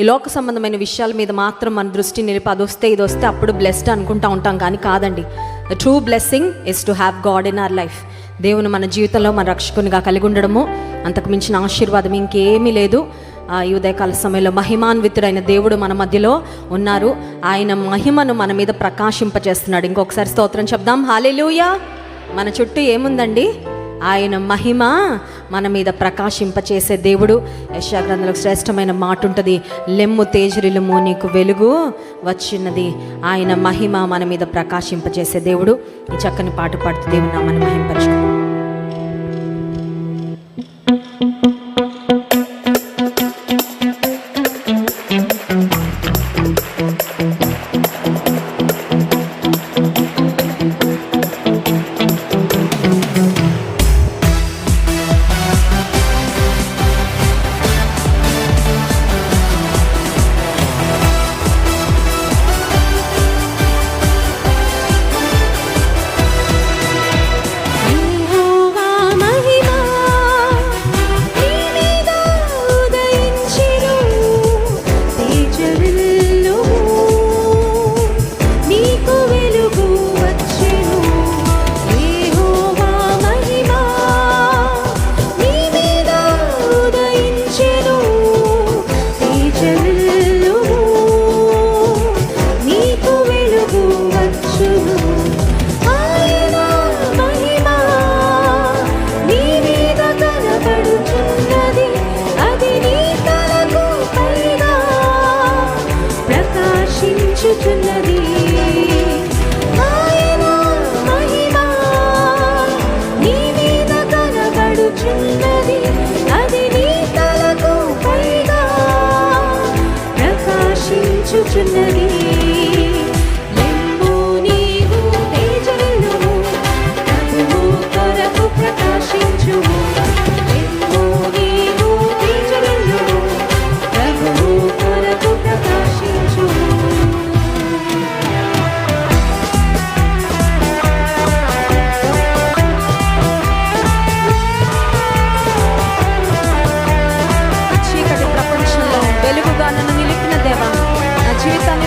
ఈ లోక సంబంధమైన విషయాల మీద మాత్రం మన దృష్టి నిలిపి అది వస్తే ఇది వస్తే అప్పుడు బ్లెస్డ్ అనుకుంటా ఉంటాం, కానీ కాదండి. The true blessing is to have God in our life. దేవుని మన జీవితంలో మన రక్షకునిగా కలిగి ఉండడము, అంతకు మించిన ఆశీర్వాదం ఇంకేమీ లేదు. ఈ ఉదయకాల సమయంలో మహిమాన్వితుడైన దేవుడు మన మధ్యలో ఉన్నారు. ఆయన మహిమను మన మీద ప్రకాశింపజేస్తున్నాడు. ఇంకొకసారి స్తోత్రం చెప్దాం. హల్లెలూయా. మన చుట్టూ ఏముందండి? ఆయన మహిమ మన మీద ప్రకాశింపచేసే దేవుడు. యెషయా గ్రంథంలో శ్రేష్టమైన మాట ఉంటుంది, లెమ్ము తేజరిల్లుము నీకు వెలుగు వచ్చినది. ఆయన మహిమ మన మీద ప్రకాశింపచేసే దేవుడు. ఈ చక్కని పాట పాడుతూ దేవుడు నామమును మహిమపరచుకుందాం.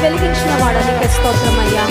వెలిగించిన వాడా నీకు స్తోత్రమయ్యా.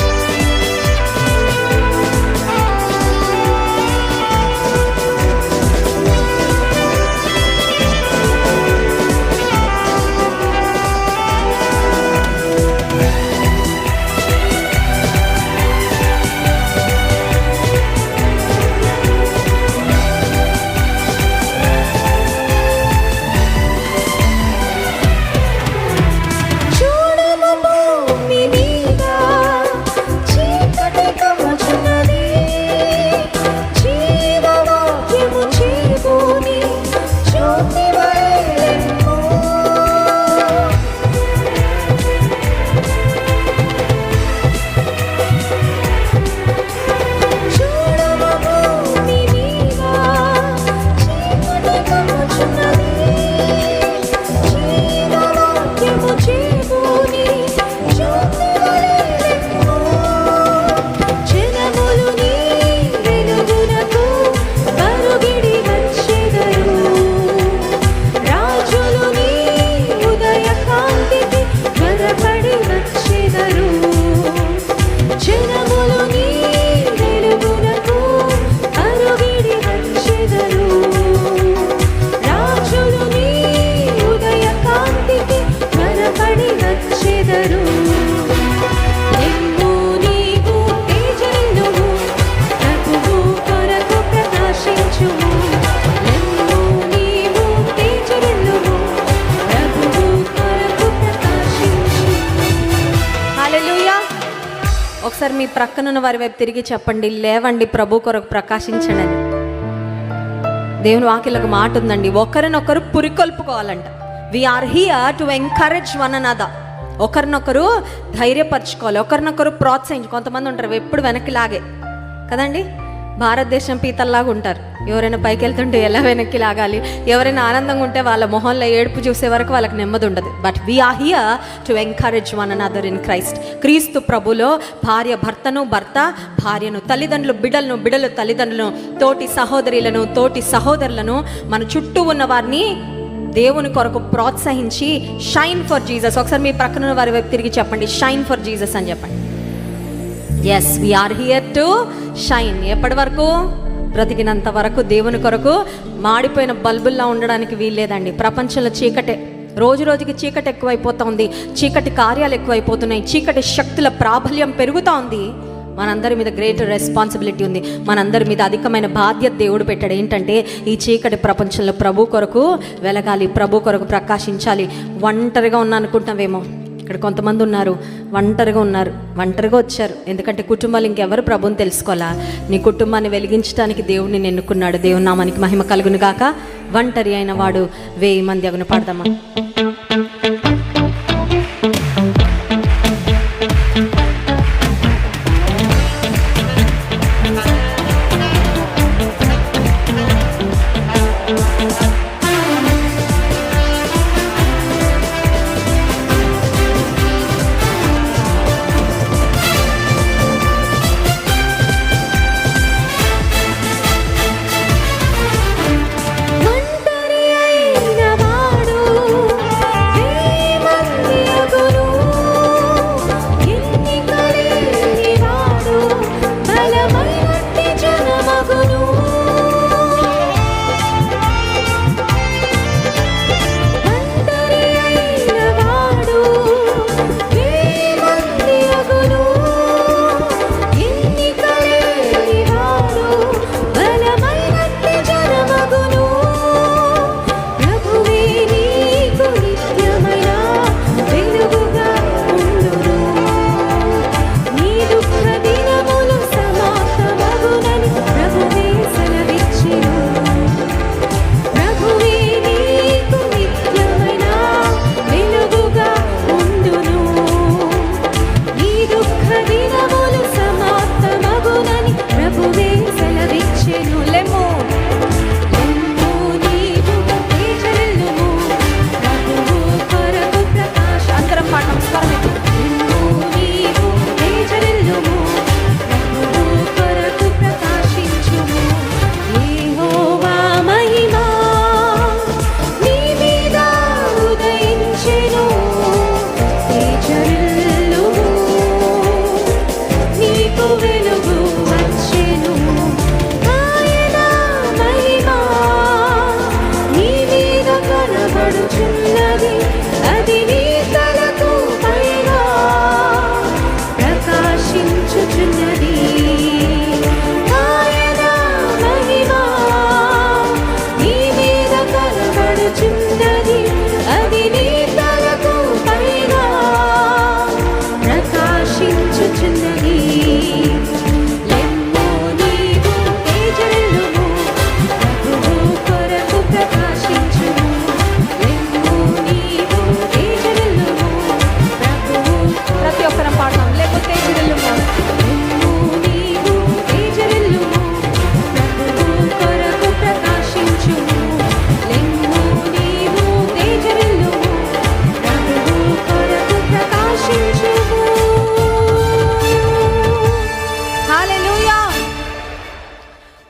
ఒకసారి మీ ప్రక్కనున్న వారి వైపు తిరిగి చెప్పండి, లేవండి ప్రభు కొరకు ప్రకాశించండి అని. దేవుని వాక్యంలో మాట ఉందండి, ఒకరినొకరు పురికొల్పుకోవాలంట. We are here to encourage one another. ఒకరినొకరు ధైర్యపరచుకోవాలి, ఒకరినొకరు ప్రోత్సహించి. కొంతమంది ఉంటారు ఎప్పుడు వెనక్కి లాగే కదండి, భారతదేశం పీతల్లాగా ఉంటారు. ఎవరైనా పైకి వెళ్తుంటే ఎలా వెనక్కి లాగాలి, ఎవరైనా ఆనందంగా ఉంటే వాళ్ళ మొహంలో ఏడుపు చూసే వరకు వాళ్ళకి నెమ్మది ఉండదు. But we're here to encourage one another in Christ. క్రీస్తు ప్రభులో భార్య భర్తను, భర్త భార్యను, తల్లిదండ్రులు బిడ్డలను, బిడ్డలు తల్లిదండ్రులను, తోటి సహోదరులను, తోటి సహోదరులను, మన చుట్టూ ఉన్న వారిని దేవుని కొరకు ప్రోత్సహించి షైన్ ఫర్ జీసస్. ఒకసారి మీ ప్రక్కన వారి వైపు తిరిగి చెప్పండి, షైన్ ఫర్ జీసస్ అని చెప్పండి. Yes, we're here to shine. ఎప్పటి వరకు? బ్రతికినంత వరకు దేవుని కొరకు. మాడిపోయిన బల్బుల్లా ఉండడానికి వీల్లేదండి. ప్రపంచంలో చీకటే, రోజు రోజుకి చీకటి ఎక్కువైపోతూ ఉంది, చీకటి కార్యాలు ఎక్కువైపోతున్నాయి, చీకటి శక్తుల ప్రాబల్యం పెరుగుతూ ఉంది. మనందరి మీద గ్రేట్ రెస్పాన్సిబిలిటీ ఉంది, మనందరి మీద అధికమైన బాధ్యత దేవుడు పెట్టాడు. ఏంటంటే ఈ చీకటి ప్రపంచంలో ప్రభు కొరకు వెలగాలి, ప్రభు కొరకు ప్రకాశించాలి. ఒంటరిగా ఉన్నా అనుకుంటావేమో, ఇక్కడ కొంతమంది ఉన్నారు ఒంటరిగా ఉన్నారు, ఒంటరిగా వచ్చారు. ఎందుకంటే కుటుంబాలు ఇంకెవరు ప్రభుని తెలుసుకోవాలా. నీ కుటుంబాన్ని వెలిగించడానికి దేవుడిని ఎన్నుకున్నాడు. దేవుని నామానికి మహిమ కలుగును గాక. ఒంటరి అయిన వాడు 1000 మంది అగును. పాడదామా?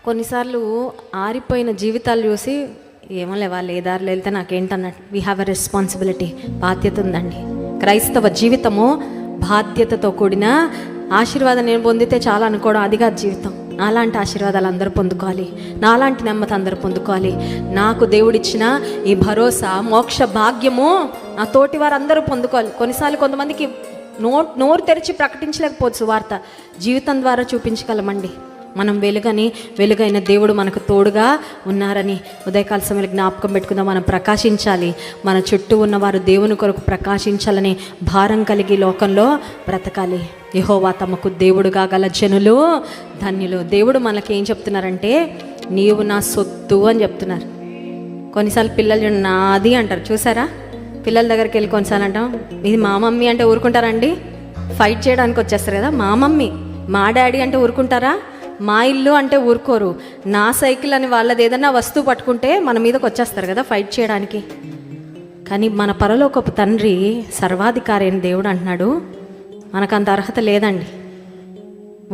కొన్నిసార్లు ఆరిపోయిన జీవితాలు చూసి ఏమోలే వాళ్ళు ఏ దారిలో వెళ్తే నాకేంటన్నట్టు. వీ హ్యావ్ ఎ రెస్పాన్సిబిలిటీ, బాధ్యత ఉందండి. క్రైస్తవ జీవితము బాధ్యతతో కూడిన ఆశీర్వాదం నేను పొందితే చాలా అనుకోవడం అది కాదు జీవితం. నాలాంటి ఆశీర్వాదాలు అందరూ పొందుకోవాలి, నాలాంటి నెమ్మది అందరూ పొందుకోవాలి. నాకు దేవుడిచ్చిన ఈ భరోసా మోక్ష భాగ్యము నా తోటి వారు అందరూ పొందుకోవాలి. కొన్నిసార్లు కొంతమందికి నోరు తెరిచి ప్రకటించలేకపోవచ్చు వార్త, జీవితం ద్వారా చూపించగలమండి మనం వెలుగైన దేవుడు మనకు తోడుగా ఉన్నారని. ఉదయకాల సమయంలో జ్ఞాపకం పెట్టుకుందాం. మనం ప్రకాశించాలి, మన చుట్టూ ఉన్నవారు దేవుని కొరకు ప్రకాశించాలని భారం కలిగి లోకంలో బ్రతకాలి. యెహోవా తమకు దేవుడుగా గల జనులు ధన్యులు. దేవుడు మనకి ఏం చెప్తున్నారంటే నీవు నా సొత్తు అని చెప్తున్నారు. కొన్నిసార్లు పిల్లలు నాది అంటారు, చూసారా? పిల్లల దగ్గరికి వెళ్ళి కొన్నిసార్లు అంటాం ఇది మా మమ్మీ అంటే ఊరుకుంటారండి? ఫైట్ చేయడానికి వచ్చేస్తారు కదా. మా మమ్మీ మా డాడీ అంటే ఊరుకుంటారా? మా ఇల్లు అంటే ఊరుకోరు. నా సైకిల్ అని వాళ్ళది ఏదన్నా వస్తువు పట్టుకుంటే మన మీదకి వచ్చేస్తారు కదా ఫైట్ చేయడానికి. కానీ మన పరలోకపు తండ్రి సర్వాధికారి అయిన దేవుడు అంటున్నాడు మనకంత అర్హత లేదండి,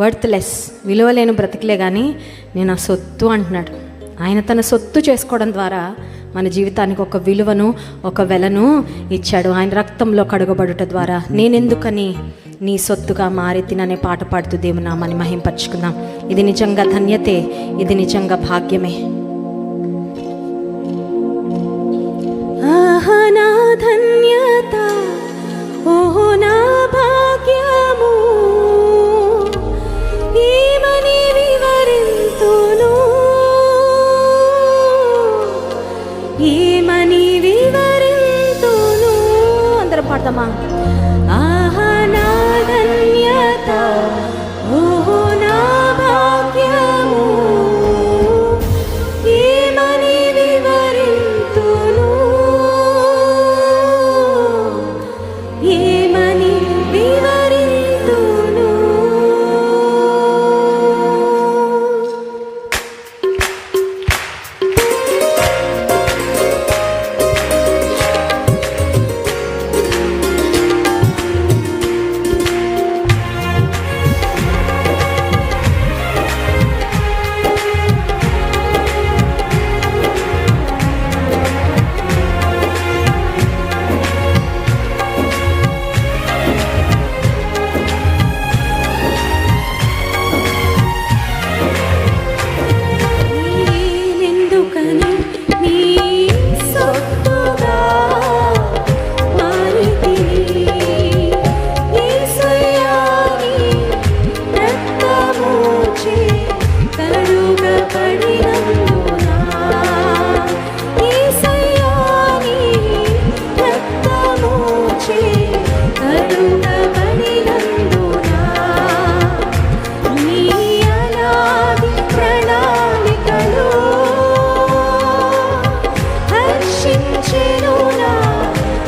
వర్త్లెస్, విలువలేని బ్రతికలే కానీ నేను ఆ సొత్తు అంటున్నాడు. ఆయన తన సొత్తు చేసుకోవడం ద్వారా మన జీవితానికి ఒక విలువను, ఒక వెలను ఇచ్చాడు. ఆయన రక్తంలో కడుగబడుట ద్వారా నేనెందుకని నీ సొత్తుగా మారి తిననే పాట పాడుతూ దేవుని నామాన్ని మహింపరచుకుందాం. ఇది నిజంగా ధన్యతే, ఇది నిజంగా భాగ్యమే. ఆహా నా ధన్యత, ఓహో నా భాగ్యము, ఏమని వివరింతును, ఏమని వివరింతును. అందరం పాడతామా? ఆహా నా ధన్యత, ఓహో నా భాగ్యము, ఏమని వివరింతును, ఏమని వివరింతును.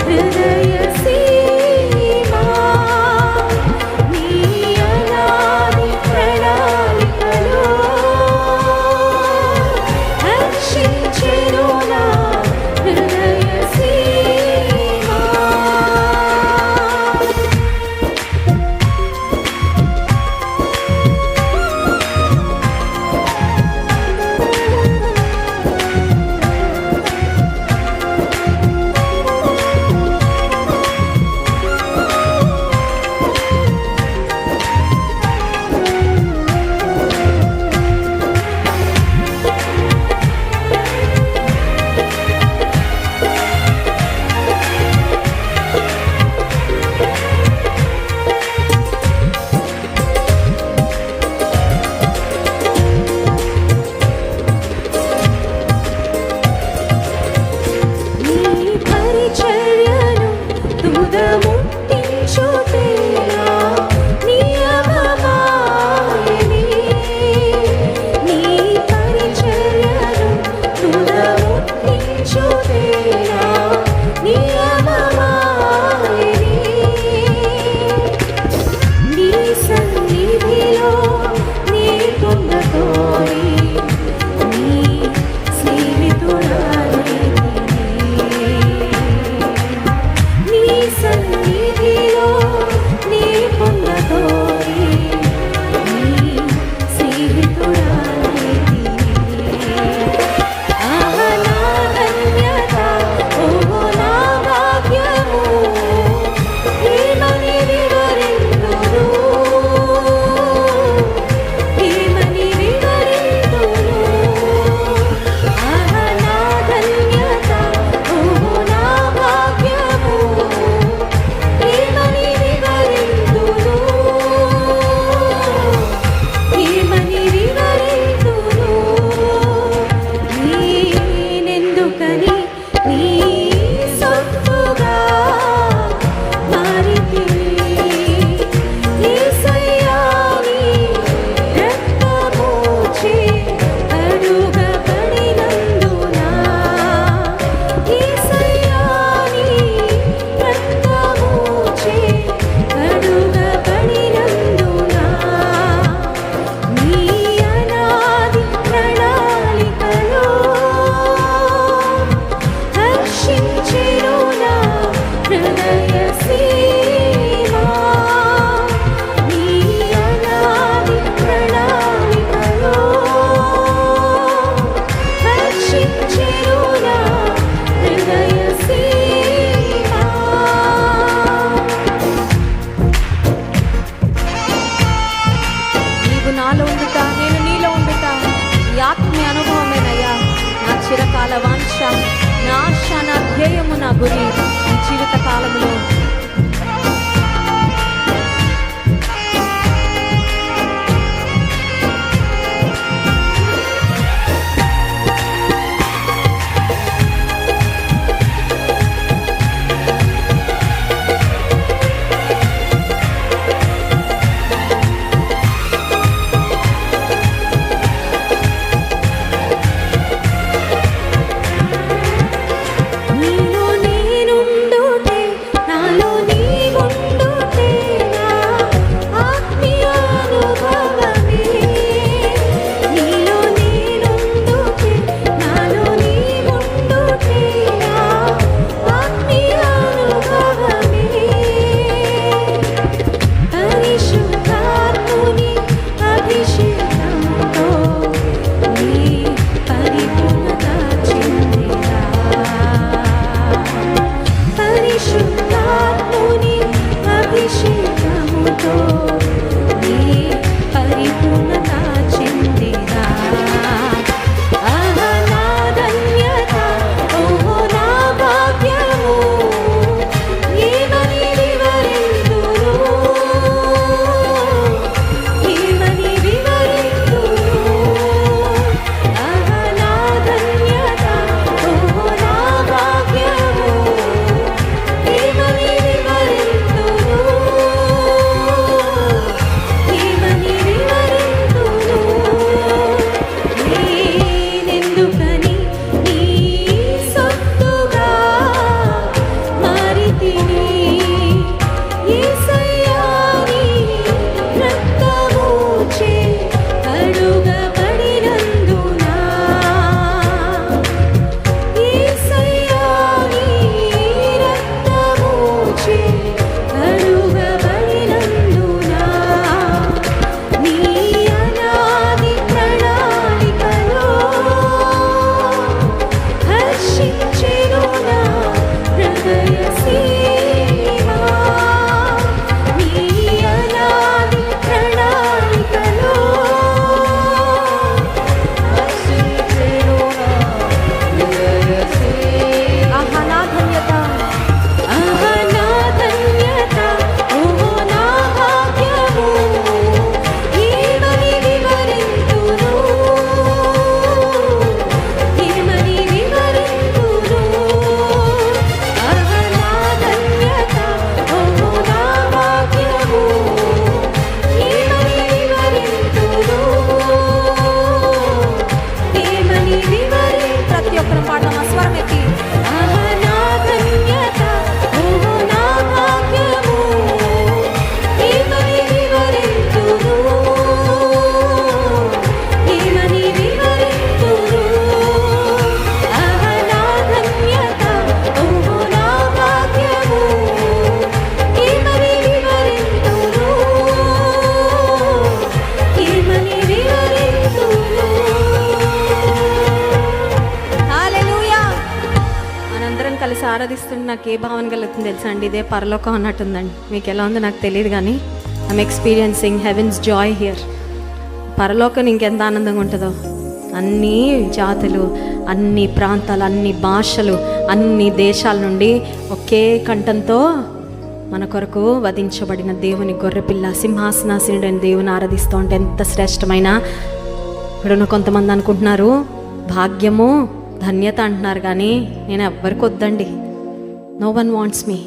హృదయ సీ ఆరాధిస్తుంటే నాకు ఏ భావన కలుగుతుంది తెలుసా అండి? ఇదే పరలోకం అన్నట్టుందండి. మీకు ఎలా ఉందో నాకు తెలియదు, కానీ I'm experiencing heaven's joy here. పరలోకం ఇంకెంత ఆనందంగా ఉంటుందో. అన్ని జాతులు, అన్ని ప్రాంతాలు, అన్ని భాషలు, అన్ని దేశాల నుండి ఒకే కంఠంతో మన కొరకు వధించబడిన దేవుని గొర్రెపిల్ల సింహాసనాసీనుడైన దేవుని ఆరాధిస్తూ ఉంటే ఎంత శ్రేష్టమైన. ఇప్పుడు కొంతమంది అనుకుంటున్నారు భాగ్యము ధన్యత అంటున్నారు, కానీ నేను ఎవ్వరికి వద్దండి. నో వన్ వాంట్స్ మీ.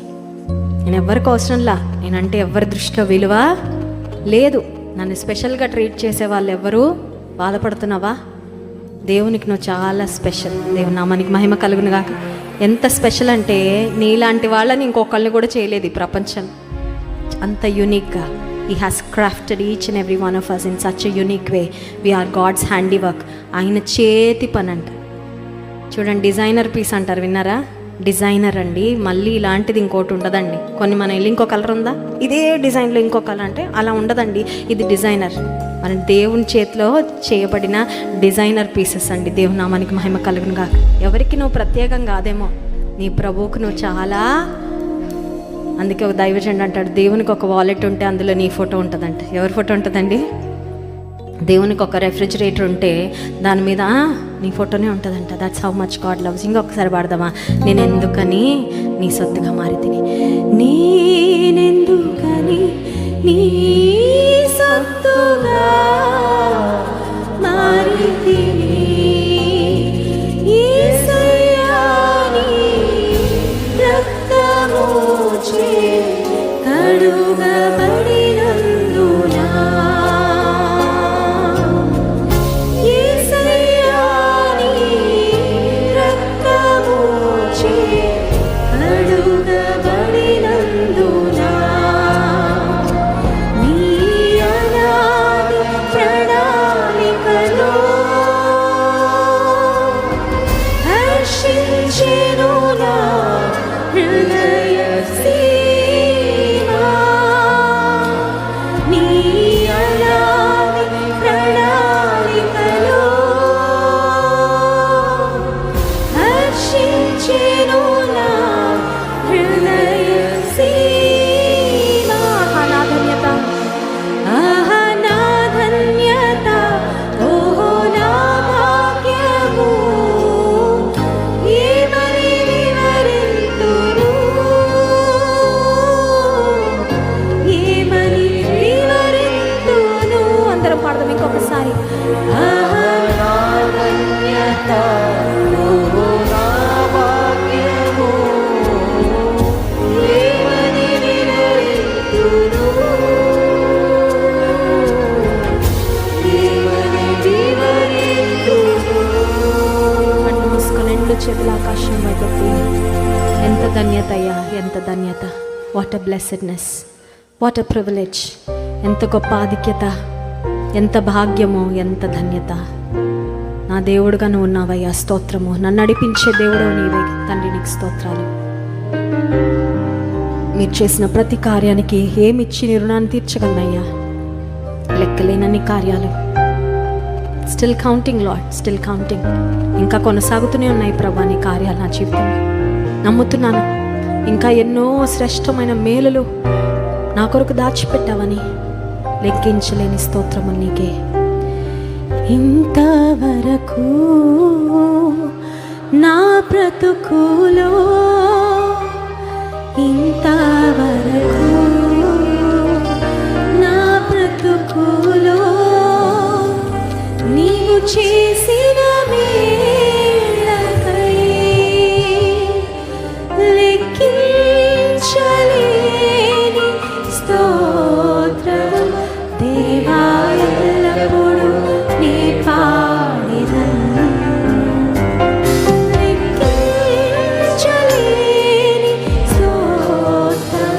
నేను ఎవ్వరికి అవసరంలా. నేనంటే ఎవరి దృష్టిలో విలువ లేదు. నన్ను స్పెషల్గా ట్రీట్ చేసే వాళ్ళు ఎవరు బాధపడుతున్నావా? దేవునికి నువ్వు చాలా స్పెషల్. దేవుని నామానికి మహిమ కలుగును గాక. ఎంత స్పెషల్ అంటే నీలాంటి వాళ్ళని ఇంకొకళ్ళని కూడా చేయలేదు ఈ ప్రపంచం. అంత యూనిక్గా He has crafted each and every one of us in such a unique way. We are God's handiwork. ఆయన చేతి పని అంట. చూడండి, డిజైనర్ పీస్ అంటారు, విన్నారా? డిజైనర్ అండి. మళ్ళీ ఇలాంటిది ఇంకోటి ఉండదండి. కొన్ని మన ఇల్లు ఇంకో కలర్ ఉందా, ఇదే డిజైన్లో ఇంకో కలర్ అంటే అలా ఉండదండి. ఇది డిజైనర్. మన దేవుని చేతిలో చేయబడిన డిజైనర్ పీసెస్ అండి. దేవుని నామానికి మహిమ కలుగును గాక. ఎవరికి నువ్వు ప్రత్యేకం కాదేమో, నీ ప్రభువుకు నువ్వు చాలా. అందుకే ఒక దైవజనుడు అంటాడు, దేవునికి ఒక వాలెట్ ఉంటే అందులో నీ ఫోటో ఉంటుందంట. ఎవరి ఫోటో ఉంటుందండి? దేవునికి ఒక రెఫ్రిజిరేటర్ ఉంటే దాని మీద నీ ఫోటోనే ఉంటుందంట. That's how much God loves. ఇంకొకసారి పాడదామా? నేను ఎందుకని నీ సొత్తుగా మారి తిని, నేనెందుకని నీ సొత్తుగా మారి తిని, యేసయ్యా నీ రక్తము చే కడుగబడినందునా, యేసయ్యా నీ రక్తము చే కడుగబడినందునా, నీ అనాది ప్రణాళికలో హర్షించెను నా హృదయ సీమా, నీ అనాది ప్రణాళికలో హర్షించెను నా హృదయ సీమా. నా ధన్యత, ఆహా నా ధన్యత, ఓహో నా భాగ్యము, ఏమని వివరింతును, ఏమని వివరింతును. అందరం పాడదాం ఇంకొకసారి. ఆహా నా ధన్యత, ఓహో నా భాగ్యము, ఏమని వివరింతును, ఏమని వివరింతును. కళ్ళు మూసుకొని ఎండ్లు చేతుల ఆకాశం వైపెత్తి, ఎంత ధన్యత అయ్యా, ఎంత ధన్యత. What a blessedness, what a privilege. ఎంత గొప్ప ఆధిక్యత, ఎంత భాగ్యమో, ఎంత ధన్యత. నా దేవుడుగా నువ్వు ఉన్నావయ్యా, స్తోత్రము. నన్ను నడిపించే దేవుడు నీవే తండ్రి, నీకు స్తోత్రాలు. మీరు చేసిన ప్రతి కార్యానికి ఏమిచ్చి నీ రుణాన్ని తీర్చగలనయ్యా? లెక్కలేనన్ని కార్యాలు. Still counting lord, still counting. ఇంకా కొనసాగుతూనే ఉన్నాయి ప్రభా నీ కార్యాలు నా జీవితంలో. నమ్ముతున్నాను ఇంకా ఎన్నో శ్రేష్టమైన మేలులు నా కొరకు దాచిపెట్టావని. లెక్కించలేని స్తోత్రము నీకే. ఇంతవరకు నా బ్రతుకులో, ఇంతవరకు నా బ్రతుకులో నీవు చేసిన మేళ్ళకై లెక్కించలేని స్తోత్రం దేవా, ఎల్లప్పుడూ నీ పాడెదను. లెక్కించలేని స్తోత్రం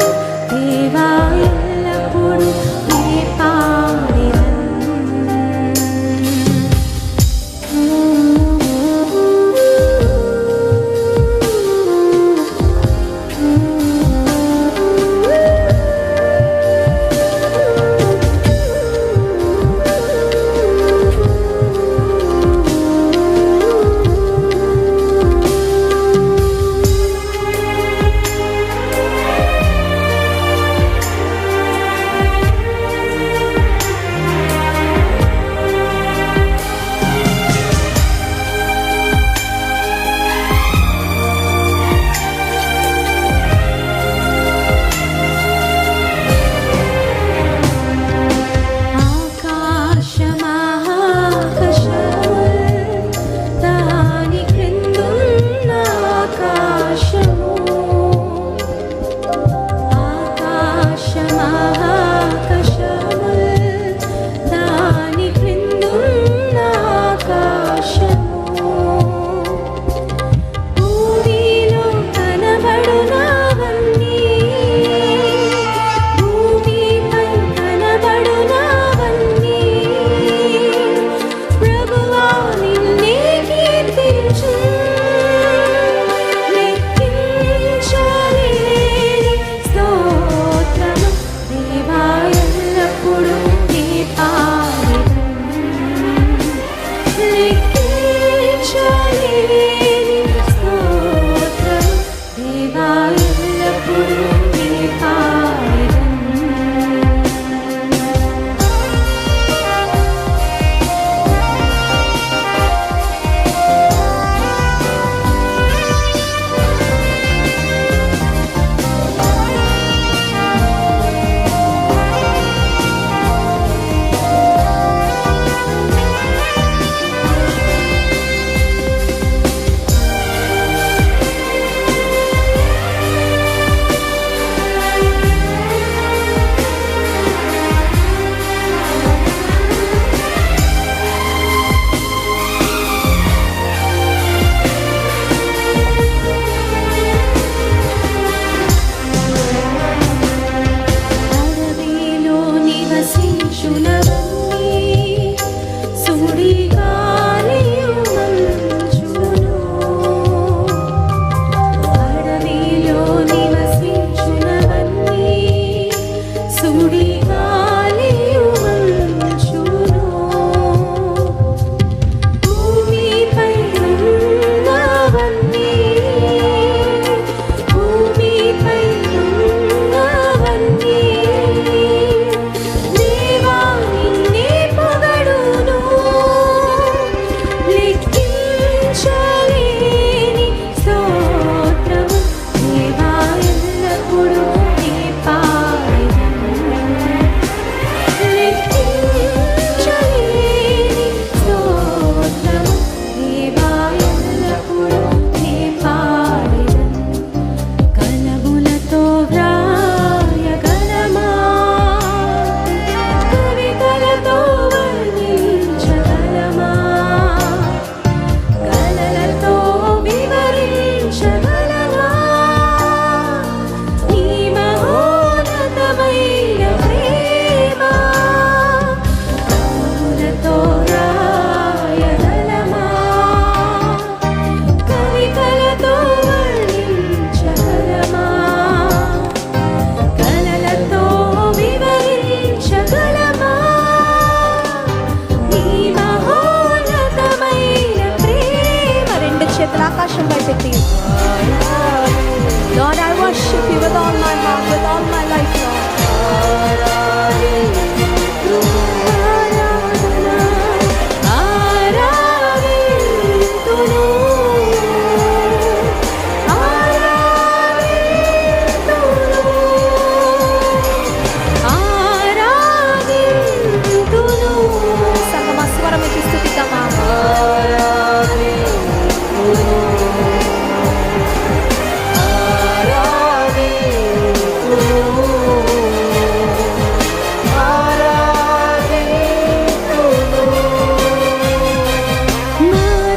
Lord, I worship you with all my heart, with all my life, Lord.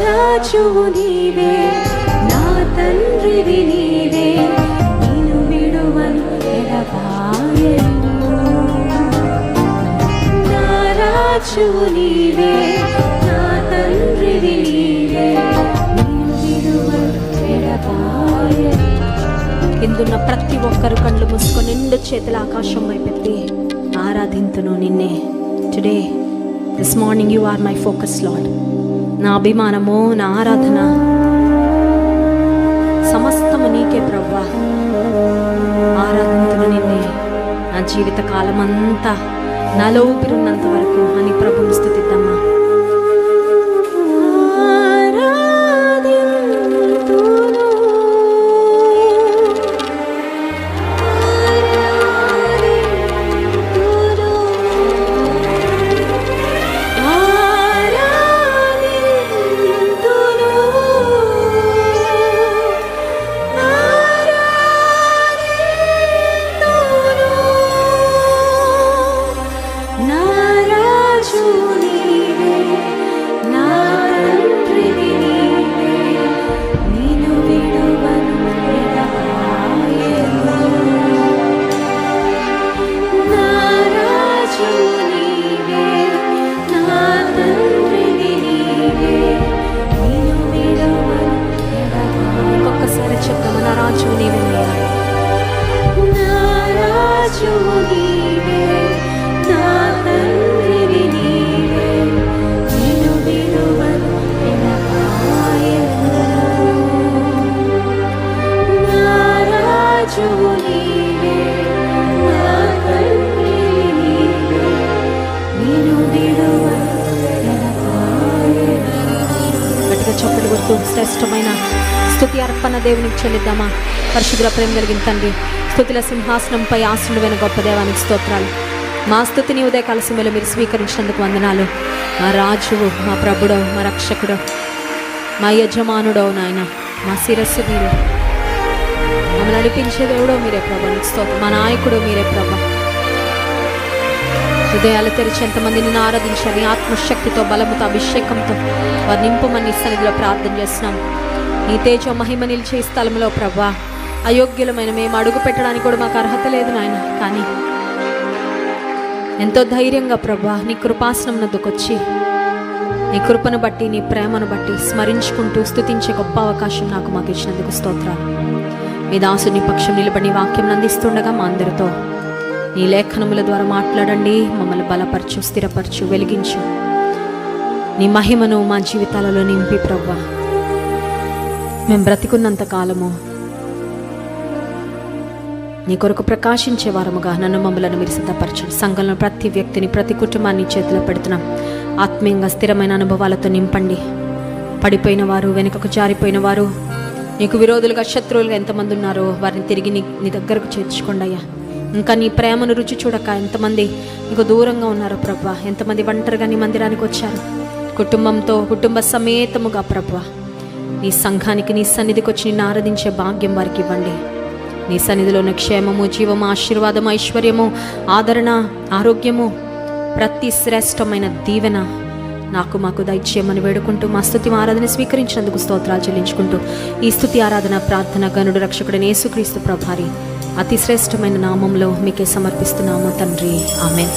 రాజువు నీవే, నా తండ్రివి నీవే, నిన్ను విడువను ఎడబాయను. నా రాజువు నీవే, నా తండ్రివి నీవే, నిన్ను విడువను ఎడబాయను. కిందున్న ప్రతి ఒక్కరు కళ్ళు మూసుకొని నిండు చేతుల ఆకాశం వైపెత్తి ఆరాధింతును నిన్నే. Today this morning you are my focus Lord. నా అభిమానము, నా ఆరాధన సమస్తము నీకే ప్రభువా. ఆరాధింతును నిన్నే నా జీవిత కాలమంతా, నాలో ఊపిరున్నంత వరకు అని ప్రభువుని స్తుతిద్దామా. రాజువు నీవే, నా తండ్రివి నీవే, నిన్ను విడువను ఎడబాయను. నా రాజువు నీవే, నా తండ్రివి నీవే, నిన్ను విడువను ఎడబాయను. గట్టిగా చప్పట్లు కొడుతూ శ్రేష్టమైన స్తుతి అర్పణ దేవునికి చెల్లిద్దామా? పరిశుద్ధ ప్రేమ కలిగిన తండ్రి, స్తుతుల సింహాసనంపై ఆసనుడైన గొప్ప దేవానికి స్తోత్రాలు. మా స్తుతిని ఉదయకాల సమయంలో మీరు స్వీకరించినందుకు వందనాలు. మా రాజువు, మా ప్రభుడో, మా రక్షకుడో, మా యజమానుడో నాయన, మా శిరస్సు మీరే, మమ్మల్ని నడిపించే దేవుడో మీరే ప్రభా, నీకు స్తోత్రం. మా నాయకుడు మీరే ప్రభా. హృదయాలు తెరిచి ఎంతమంది నిన్ను ఆరాధించాలి, ఆత్మశక్తితో, బలముతో, అభిషేకంతో వారు నింపమని సన్నిధిలో ప్రార్థన చేస్తున్నాం. నీ తేజ మహిమ నిలిచే స్థలంలో ప్రభా, అయోగ్యులమైన మేము అడుగు పెట్టడానికి కూడా మాకు అర్హత లేదు నాయన, కానీ ఎంతో ధైర్యంగా ప్రభా నీ కృపాసనం నద్దుకొచ్చి నీ కృపను బట్టి, నీ ప్రేమను బట్టి స్మరించుకుంటూ స్తుతించే గొప్ప అవకాశం మాకు ఇచ్చినందుకు స్తోత్రాలు. మీ దాసుని పక్షం నిలబడి వాక్యం అందిస్తుండగా మా అందరితో నీ లేఖనముల ద్వారా మాట్లాడండి. మమ్మల్ని బలపరచు, స్థిరపరచు, వెలిగించు. నీ మహిమను మా జీవితాలలో నింపి ప్రభా, మేము బ్రతికున్నంత కాలము నీ కొరకు ప్రకాశించే వారముగా నన్ను మమ్మలను మీరు సిద్ధపరచండి. సంఘంలో ప్రతి వ్యక్తిని, ప్రతి కుటుంబాన్ని చేతిలో పెడుతున్నాం. ఆత్మీయంగా స్థిరమైన అనుభవాలతో నింపండి. పడిపోయిన వారు, వెనుకకు జారిపోయిన వారు, నీకు విరోధులుగా, శత్రువులుగా ఎంతమంది ఉన్నారో వారిని తిరిగి నీ దగ్గరకు చేర్చుకోండి అయ్యా. ఇంకా నీ ప్రేమను రుచి చూడక ఎంతమంది నీకు దూరంగా ఉన్నారో ప్రభా, ఎంతమంది ఒంటరిగా నీ మందిరానికి వచ్చారు కుటుంబంతో, కుటుంబ సమేతముగా ప్రభా, నీ సంఘానికి, నీ సన్నిధికి వచ్చి నిన్ను ఆరాధించే భాగ్యం వారికి ఇవ్వండి. నీ సన్నిధిలోని క్షేమము, జీవము, ఆశీర్వాదము, ఐశ్వర్యము, ఆదరణ, ఆరోగ్యము, ప్రతి శ్రేష్టమైన దీవెన మాకు దయచేయమని వేడుకుంటూ మా స్తుతి ఆరాధన స్వీకరించినందుకు స్తోత్రాలు చెల్లించుకుంటూ ఈ స్తుతి ఆరాధన ప్రార్థన గనుడు రక్షకుడైన యేసుక్రీస్తు ప్రభారి అతి శ్రేష్టమైన నామంలో మీకే సమర్పిస్తున్నాము తండ్రి. ఆమేన్.